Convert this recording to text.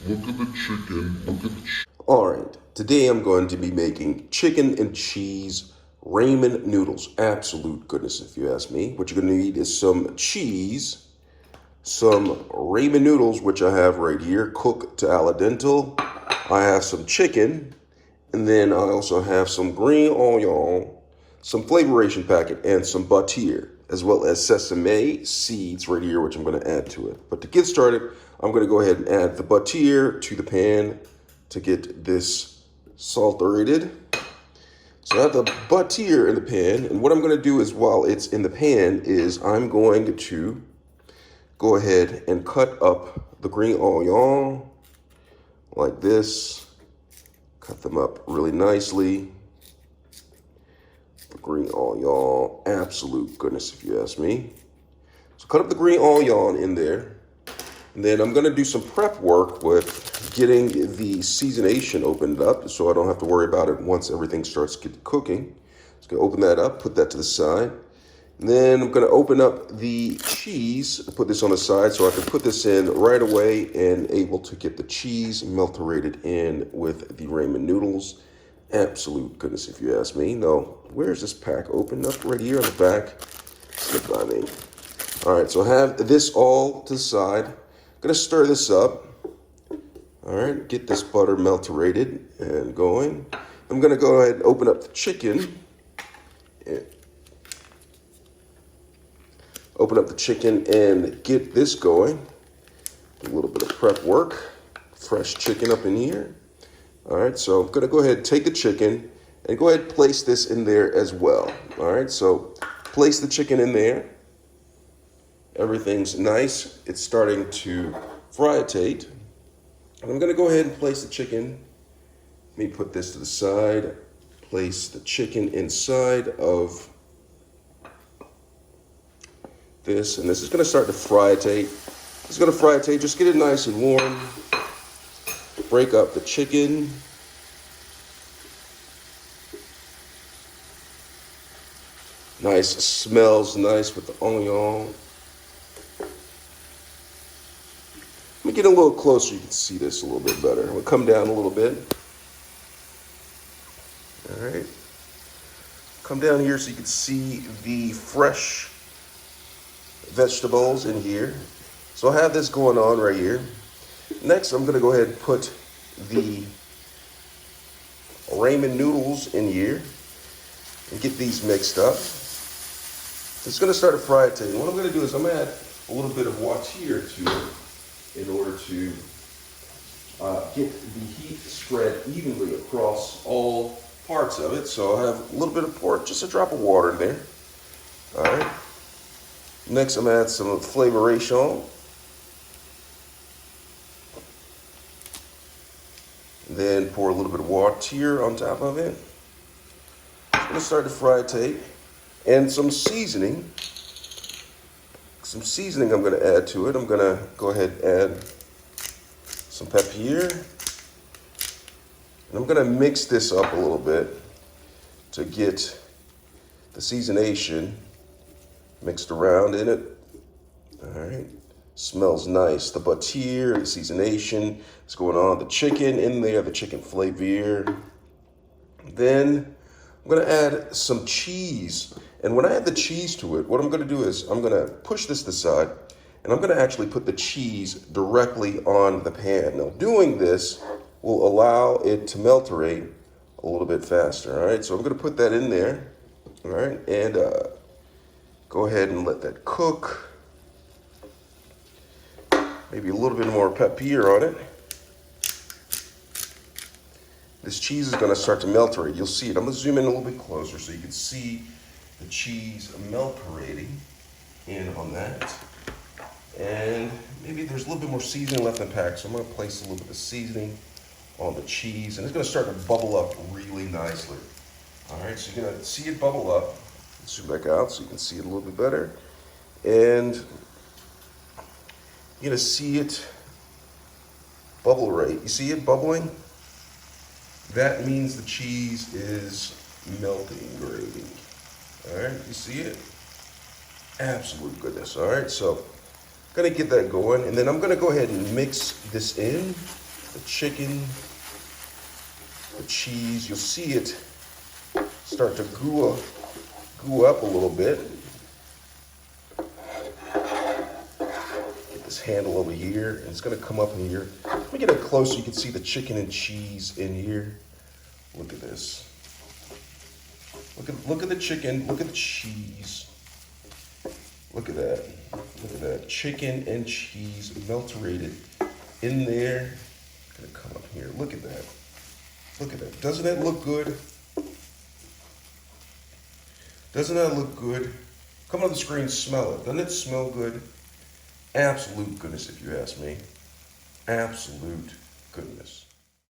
Look at the chicken. Look at the All right, today I'm going to be making chicken and cheese ramen noodles. Absolute goodness, if you ask me. What you're going to need is some cheese, some ramen noodles, which I have right here, cooked to al dente. I have some chicken, and then I also have some green onion, some flavoration packet, and some butter, as well as sesame seeds right here, which I'm going to add to it. But to get started, I'm going to go ahead and add the butter to the pan to get this salted. So I have the butter in the pan, and what I'm going to do is while it's in the pan is I'm going to go ahead and cut up the green onion like this. Cut them up really nicely. The green onion, absolute goodness if you ask me. So cut up the green onion in there. And then I'm going to do some prep work with getting the seasonation opened up so I don't have to worry about it once everything starts cooking. Just going to open that up, put that to the side. And then I'm going to open up the cheese, put this on the side so I can put this in right away and able to get the cheese melted in with the ramen noodles. Absolute goodness if you ask me. No, where's this pack opened up? Right here on the back. Slip by me. All right, so I have this all to the side. Gonna stir this up. All right, get this butter melted and going. I'm gonna go ahead and open up the chicken. Open up the chicken and get this going. Do a little bit of prep work. Fresh chicken up in here. All right, so I'm gonna go ahead and take the chicken and go ahead and place this in there as well. All right, so place the chicken in there. Everything's nice. It's starting to frietate. And I'm going to go ahead and place the chicken. Let me put this to the side. Place the chicken inside of this. And this is going to start to frietate. It's going to frietate. Just get it nice and warm. Break up the chicken. Nice. Smells nice with the onion. Let me get a little closer, you can see this a little bit better. I'm gonna come down a little bit. All right. Come down here so you can see the fresh vegetables in here. So I have this going on right here. Next, I'm gonna go ahead and put the ramen noodles in here and get these mixed up. It's gonna start to fry it. What I'm gonna do is I'm gonna add a little bit of water to it in order to get the heat spread evenly across all parts of it. So I have a little bit of pork, just a drop of water in there. All right. Next, I'm gonna add some flavoration. Then pour a little bit of water on top of it. It's gonna start to frietate. And some seasoning. Some seasoning I'm going to add to it. I'm going to go ahead and add some pepper. And I'm going to mix this up a little bit to get the seasonation mixed around in it. All right. Smells nice. The butter, the seasonation is going on. The chicken in there, the chicken flavor. Then I'm going to add some cheese. And when I add the cheese to it, what I'm going to do is I'm going to push this to the side, and I'm going to actually put the cheese directly on the pan. Now, doing this will allow it to melterate a little bit faster, all right? So I'm going to put that in there, all right? And go ahead and let that cook. Maybe a little bit more pepper on it. This cheese is going to start to melterate. You'll see it. I'm going to zoom in a little bit closer so you can see the cheese melterating in on that. And maybe there's a little bit more seasoning left in the pack, so I'm going to place a little bit of seasoning on the cheese, and it's going to start to bubble up really nicely. All right, so you're going to see it bubble up. Zoom back out so you can see it a little bit better. And you're going to see it bubble right. You see it bubbling? That means the cheese is melting great. All right, you see it? Absolute goodness. All right, so I'm gonna get that going, and then I'm gonna go ahead and mix this in the chicken, the cheese. You'll see it start to goo up a little bit. Get this handle over here, and it's gonna come up in here. Let me get it close so you can see the chicken and cheese in here. Look at this. Look at the chicken, look at the cheese. Look at that. Look at that. Chicken and cheese melted in there. Gonna come up here. Look at that. Look at that. Doesn't that look good? Doesn't that look good? Come on the screen, smell it. Doesn't it smell good? Absolute goodness, if you ask me. Absolute goodness.